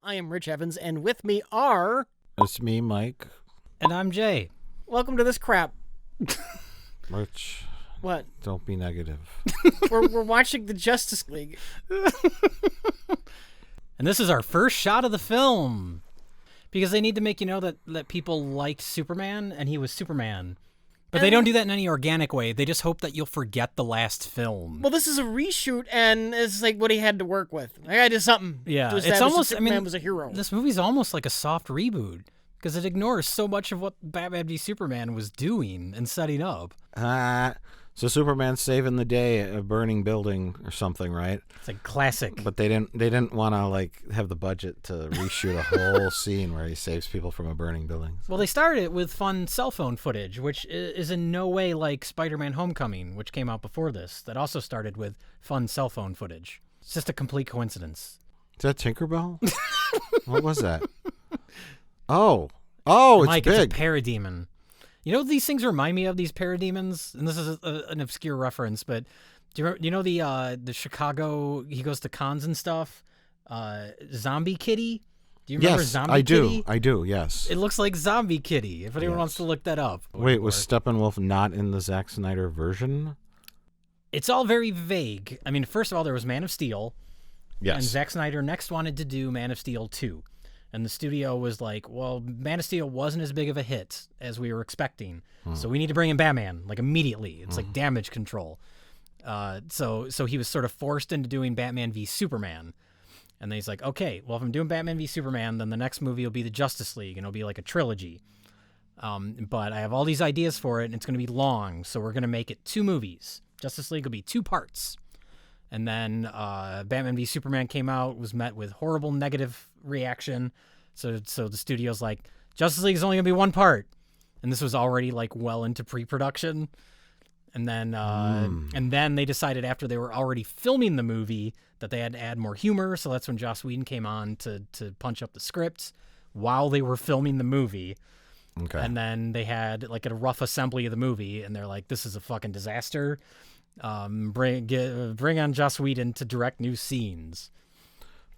I am Rich Evans, and with me are... It's me, Mike. And I'm Jay. Welcome to this crap. Rich. What? Don't be negative. We're watching the Justice League. And this is our first shot of the film. Because they need to make you know that people liked Superman, and he was Superman. But they don't do that in any organic way. They just hope that you'll forget the last film. Well, this is a reshoot, and it's like what he had to work with. I gotta do something. Yeah, to it's almost. Superman was a hero. This movie's almost like a soft reboot because it ignores so much of what Batman v Superman was doing and setting up. So Superman's saving the day at a burning building or something, right? It's like classic. But they didn't want to have the budget to reshoot a whole scene where he saves people from a burning building. Well, they started it with fun cell phone footage, which is in no way like Spider-Man Homecoming, which came out before this, that also started with fun cell phone footage. It's just a complete coincidence. Is that Tinkerbell? What was that? Oh, it's Mike, big. It's a parademon. You know what these things remind me of, these parademons? And this is an obscure reference, but do you know the Chicago, he goes to cons and stuff, Zombie Kitty? Do you remember Zombie Kitty? Yes, I do, yes. It looks like Zombie Kitty, if anyone wants to look that up. Wait, was Steppenwolf not in the Zack Snyder version? It's all very vague. I mean, first of all, there was Man of Steel. Yes. And Zack Snyder next wanted to do Man of Steel 2. And the studio was like, well, Man of Steel wasn't as big of a hit as we were expecting. So we need to bring in Batman, immediately. It's like damage control. So he was sort of forced into doing Batman v Superman. And then he's like, okay, well, if I'm doing Batman v Superman, then the next movie will be the Justice League, and it'll be like a trilogy. But I have all these ideas for it, and it's going to be long, so we're going to make it 2 movies. Justice League will be 2 parts. And then Batman v Superman came out, was met with horrible negative reaction. So the studio's like, Justice League is only going to be 1 part. And this was already well into pre-production. And then they decided after they were already filming the movie that they had to add more humor. So that's when Joss Whedon came on to punch up the script while they were filming the movie. Okay. And then they had a rough assembly of the movie, and they're like, this is a fucking disaster. Bring on Joss Whedon to direct new scenes.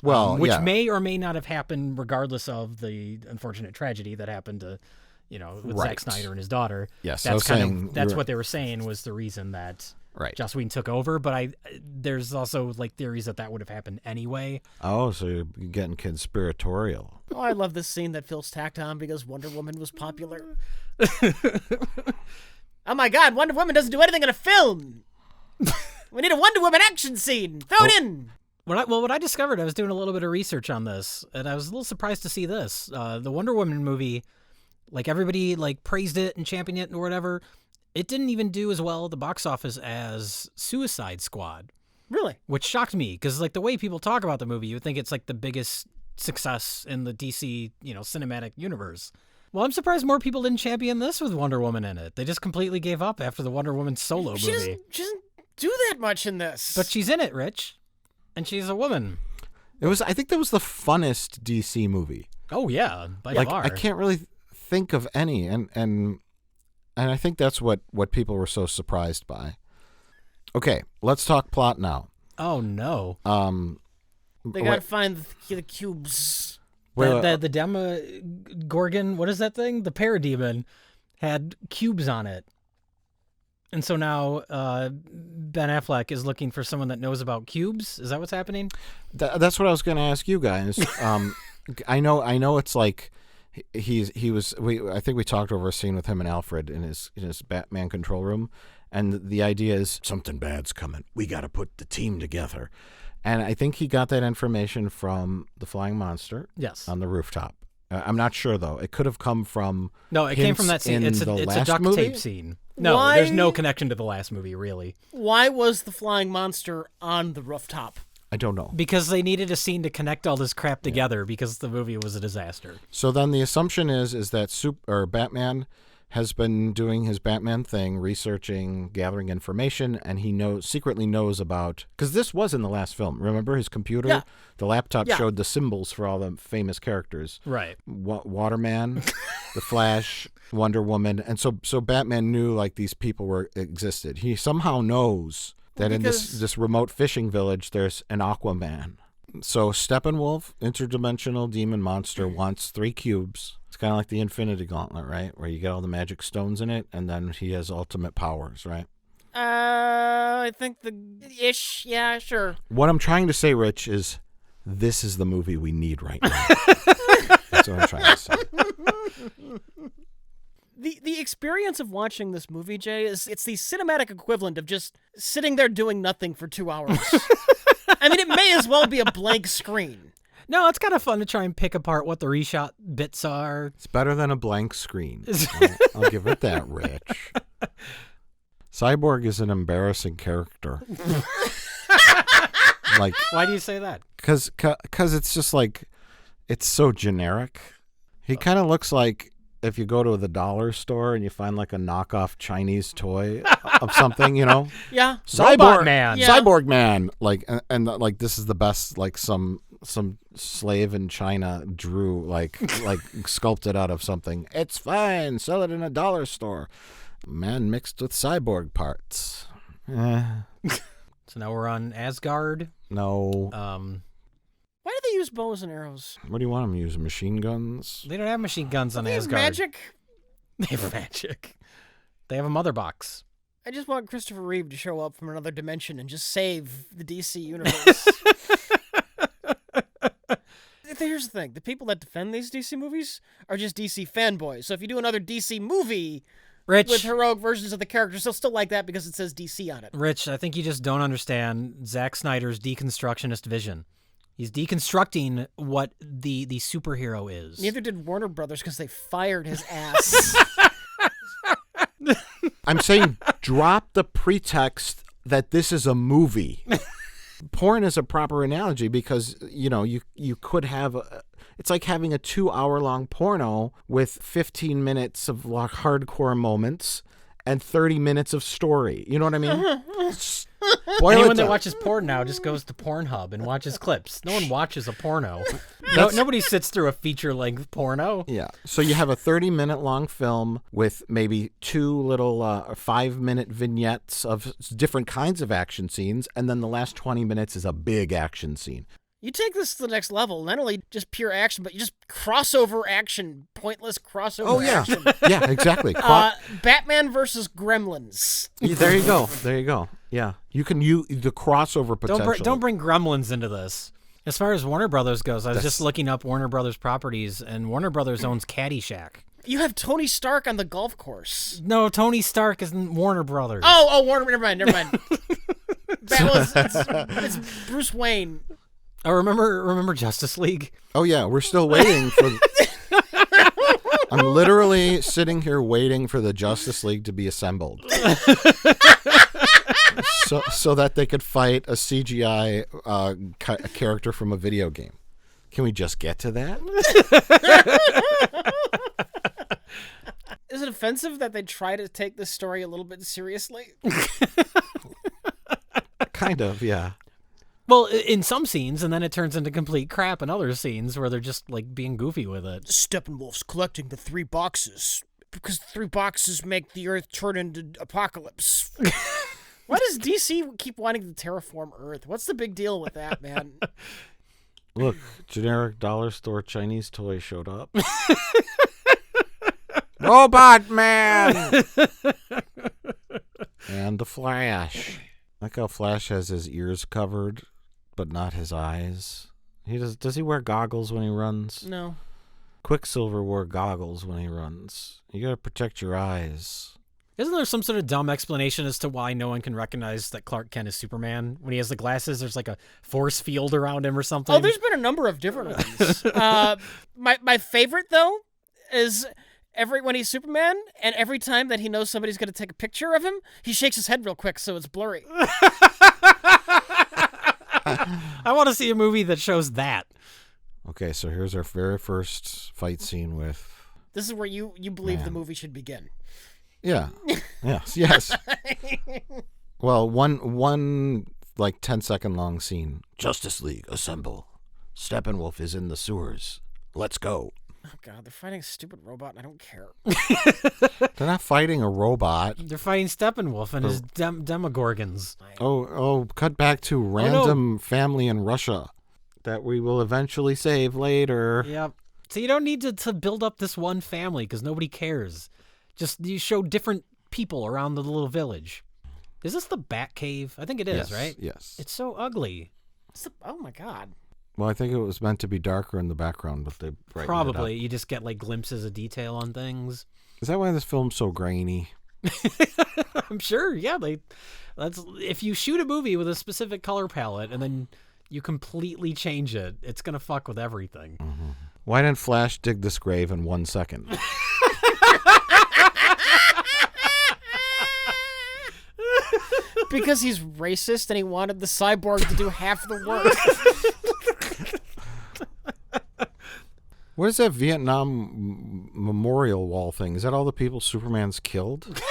Well, which may or may not have happened regardless of the unfortunate tragedy that happened to, with Zack Snyder and his daughter. Yes, that's what they were saying was the reason that Joss Whedon took over. But there's also theories that would have happened anyway. Oh, so you're getting conspiratorial. Oh, I love this scene that Phil's tacked on because Wonder Woman was popular. Oh my God, Wonder Woman doesn't do anything in a film. We need a Wonder Woman action scene. Throw it in. What I discovered, I was doing a little bit of research on this, and I was a little surprised to see this. The Wonder Woman movie, everybody praised it and championed it or whatever. It didn't even do as well at the box office as Suicide Squad. Really? Which shocked me, because the way people talk about the movie, you would think it's the biggest success in the DC, cinematic universe. Well, I'm surprised more people didn't champion this with Wonder Woman in it. They just completely gave up after the Wonder Woman solo movie. She doesn't do that much in this. But she's in it, Rich. And she's a woman. I think that was the funnest DC movie. Oh, yeah, by far. I can't really think of any, and I think that's what people were so surprised by. Okay, let's talk plot now. Oh, no. They gotta find the cubes. The Demogorgon, what is that thing? The parademon had cubes on it. And so now Ben Affleck is looking for someone that knows about cubes. Is that what's happening? That's what I was going to ask you guys. I know it's I think we talked over a scene with him and Alfred in his Batman control room, and the idea is something bad's coming. We got to put the team together. And I think he got that information from the flying monster. Yes. On the rooftop. I'm not sure though. It could have come from it came from that scene. It's a duct tape scene. No, there's no connection to the last movie, really. Why was the flying monster on the rooftop? I don't know. Because they needed a scene to connect all this crap together because the movie was a disaster. So then the assumption is that Batman has been doing his Batman thing, researching, gathering information, and he secretly knows about, because this was in the last film. Remember his computer? Yeah. The laptop showed the symbols for all the famous characters. Right. Waterman, the Flash, Wonder Woman, and so Batman knew these people existed. He somehow knows that in this remote fishing village there's an Aquaman. So Steppenwolf, interdimensional demon monster, wants 3 cubes. It's kind of like the Infinity Gauntlet, right? Where you get all the magic stones in it, and then he has ultimate powers, right? I think yeah, sure. What I'm trying to say, Rich, is this is the movie we need right now. That's what I'm trying to say. The experience of watching this movie, Jay, it's the cinematic equivalent of just sitting there doing nothing for 2 hours. I mean, it may as well be a blank screen. No, it's kind of fun to try and pick apart what the reshot bits are. It's better than a blank screen. I'll give it that, Rich. Cyborg is an embarrassing character. Like, why do you say that? Because it's just like, it's so generic. He kind of looks like if you go to the dollar store and you find like a knockoff Chinese toy of something, you know? Yeah. Robot Man. Yeah. Cyborg Man. Like, and like this is the best, like some slave in China drew, like sculpted out of something. It's fine. Sell it in a dollar store. Man mixed with cyborg parts. So now we're on Asgard. No. Why do they use bows and arrows? What do you want them to use? Machine guns? They don't have machine guns on They have Asgard. magic? They have magic. They have a mother box. I just want Christopher Reeve to show up from another dimension and just save the DC universe. Here's the thing. The people that defend these DC movies are just DC fanboys. So if you do another DC movie Rich, with heroic versions of the characters, they'll still like that because it says DC on it. Rich, I think you just don't understand Zack Snyder's deconstructionist vision. He's deconstructing what the superhero is. Neither did Warner Brothers because they fired his ass. I'm saying drop the pretext that this is a movie. Porn is a proper analogy because, you know, you could have it's like having a 2-hour-long porno with 15 minutes of like hardcore moments and 30 minutes of story. You know what I mean? Anyone that watches porn now just goes to Pornhub and watches clips. No one watches a porno. Nobody sits through a feature-length porno. Yeah. So you have a 30-minute long film with maybe 2 little 5-minute vignettes of different kinds of action scenes, and then the last 20 minutes is a big action scene. You take this to the next level, not only just pure action, but you just crossover action, pointless crossover action. Yeah, exactly. Batman versus Gremlins. There you go. Yeah. You can use the crossover potential. Don't bring Gremlins into this. As far as Warner Brothers goes, I was just looking up Warner Brothers properties, and Warner Brothers owns Caddyshack. You have Tony Stark on the golf course. No, Tony Stark isn't Warner Brothers. Oh, Warner. Never mind. It's Bruce Wayne. Oh, remember Justice League? Oh yeah, we're still waiting for. I'm literally sitting here waiting for the Justice League to be assembled, so that they could fight a CGI character from a video game. Can we just get to that? Is it offensive that they try to take this story a little bit seriously? Kind of, yeah. Well, in some scenes, and then it turns into complete crap in other scenes where they're just, like, being goofy with it. Steppenwolf's collecting the 3 boxes because the 3 boxes make the Earth turn into apocalypse. Why does DC keep wanting to terraform Earth? What's the big deal with that, man? Look, generic dollar store Chinese toy showed up. Robot Man! And the Flash. Like how Flash has his ears covered, but not his eyes. Does he wear goggles when he runs? No. Quicksilver wore goggles when he runs. You gotta protect your eyes. Isn't there some sort of dumb explanation as to why no one can recognize that Clark Kent is Superman? When he has the glasses, there's like a force field around him or something. Oh, there's been a number of different ones. My favorite, though, is when he's Superman, and every time that he knows somebody's going to take a picture of him, he shakes his head real quick so it's blurry. I want to see a movie that shows that. Okay, so here's our very first fight scene with... This is where you believe the movie should begin. Yeah. Yes. Well, one like 10-second long scene. Justice League, assemble. Steppenwolf is in the sewers. Let's go. Oh, God, they're fighting a stupid robot, and I don't care. They're not fighting a robot. They're fighting Steppenwolf and his Demogorgons. Oh, cut back to random family in Russia. that we will eventually save later. Yep. So you don't need to build up this one family because nobody cares. Just you show different people around the little village. Is this the Bat Cave? I think it is, right? Yes. It's so ugly. Oh my god. Well, I think it was meant to be darker in the background, but they brightened Probably. it up. You just get like glimpses of detail on things. Is that why this film's so grainy? I'm sure. Yeah, that's if you shoot a movie with a specific color palette and then you completely change it, it's gonna fuck with everything. Mm-hmm. Why didn't Flash dig this grave in 1 second? Because he's racist and he wanted the cyborg to do half the work. What is that Vietnam memorial wall thing? Is that all the people Superman's killed?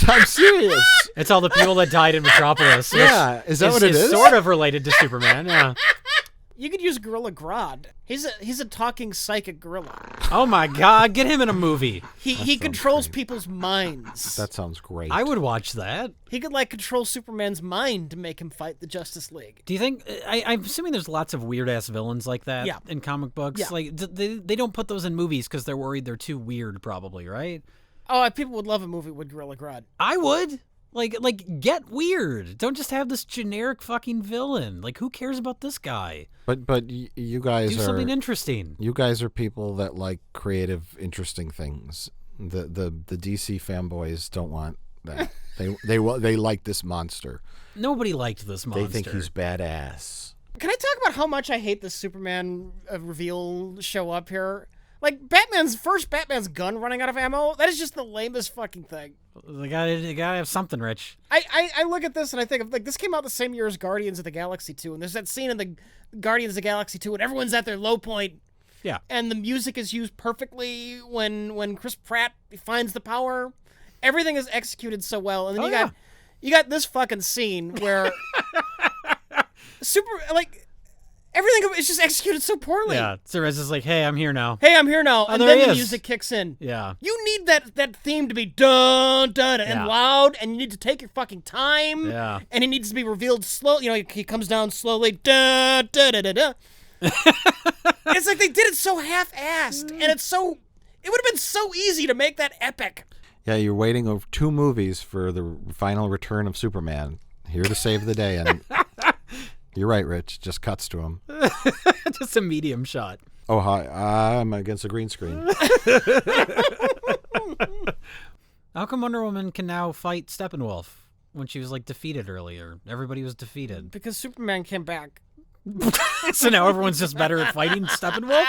I'm serious. It's all the people that died in Metropolis. Yeah, is that what it is? Sort of related to Superman. Yeah. You could use Gorilla Grodd. He's a talking psychic gorilla. Oh my God, get him in a movie. He controls people's minds. That sounds great. I would watch that. He could like control Superman's mind to make him fight the Justice League. Do you think? I'm assuming there's lots of weird ass villains like that in comic books. Yeah. Like they don't put those in movies because they're worried they're too weird, probably, right? Oh, people would love a movie with Gorilla Grodd. I would. Like get weird. Don't just have this generic fucking villain. Like, who cares about this guy? But you guys Do something interesting. You guys are people that like creative, interesting things. The DC fanboys don't want that. They like this monster. Nobody liked this monster. They think he's badass. Can I talk about how much I hate the Superman reveal show up here? Like, Batman's gun running out of ammo, that is just the lamest fucking thing. They gotta have something, Rich. I look at this and I think of, like, this came out the same year as Guardians of the Galaxy 2, and there's that scene in the Guardians of the Galaxy 2 when everyone's at their low point. Yeah. And the music is used perfectly when Chris Pratt finds the power. Everything is executed so well. And then you got this fucking scene where everything is just executed so poorly. Yeah, so Rez is like, hey, I'm here now. Hey, I'm here now. And there then he the is. music kicks in. Yeah. You need that theme to be dun dun and loud, and you need to take your fucking time. Yeah. And it needs to be revealed slow. You know, he comes down slowly. Dun dun dun dun. Dun. It's like they did it so half-assed, and it would have been so easy to make that epic. Yeah, you're waiting over 2 movies for the final return of Superman. Here to save the day, and you're right, Rich. Just cuts to him. Just a medium shot. Oh, hi. I'm against a green screen. How come Wonder Woman can now fight Steppenwolf when she was like defeated earlier? Everybody was defeated. Because Superman came back. So now everyone's just better at fighting Steppenwolf?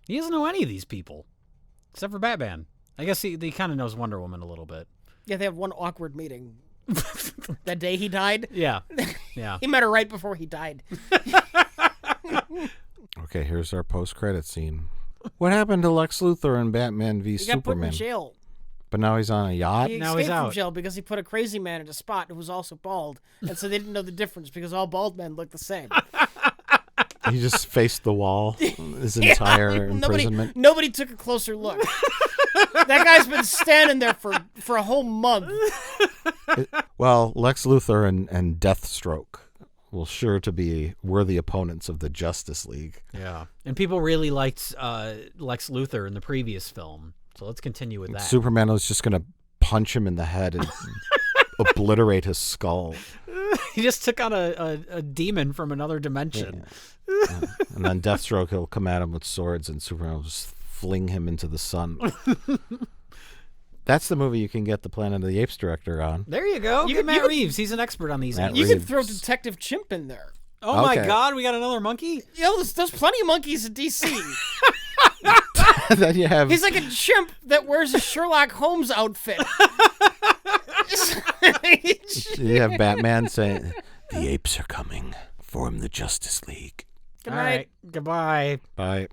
He doesn't know any of these people. Except for Batman. I guess he kind of knows Wonder Woman a little bit. Yeah, they had one awkward meeting. That day he died. Yeah. Yeah. He met her right before he died. Okay, here's our post-credit scene. What happened to Lex Luthor in Batman v He got put in Superman? jail. But now he's on a yacht? He Now escaped he's from out. jail because he put a crazy man in a spot who was also bald. And so they didn't know the difference because all bald men look the same. He just faced the wall his entire imprisonment? Nobody took a closer look. That guy's been standing there for a whole month. Well, Lex Luthor and Deathstroke will sure to be worthy opponents of the Justice League. Yeah. And people really liked Lex Luthor in the previous film. So let's continue with that. Superman was just going to punch him in the head and obliterate his skull. He just took on a demon from another dimension. Yeah. And then Deathstroke, he'll come at him with swords, and Superman will just fling him into the sun. That's the movie you can get the Planet of the Apes director on. There you go. Get Matt Reeves. He's an expert on these. Matt You Reeves. could throw Detective Chimp in there. Oh my Okay. God, we got another monkey? Yo, there's plenty of monkeys in DC. Then you have He's like a chimp that wears a Sherlock Holmes outfit. Batman saying, "The apes are coming. Form the Justice League." Good All night. right. Goodbye. Bye.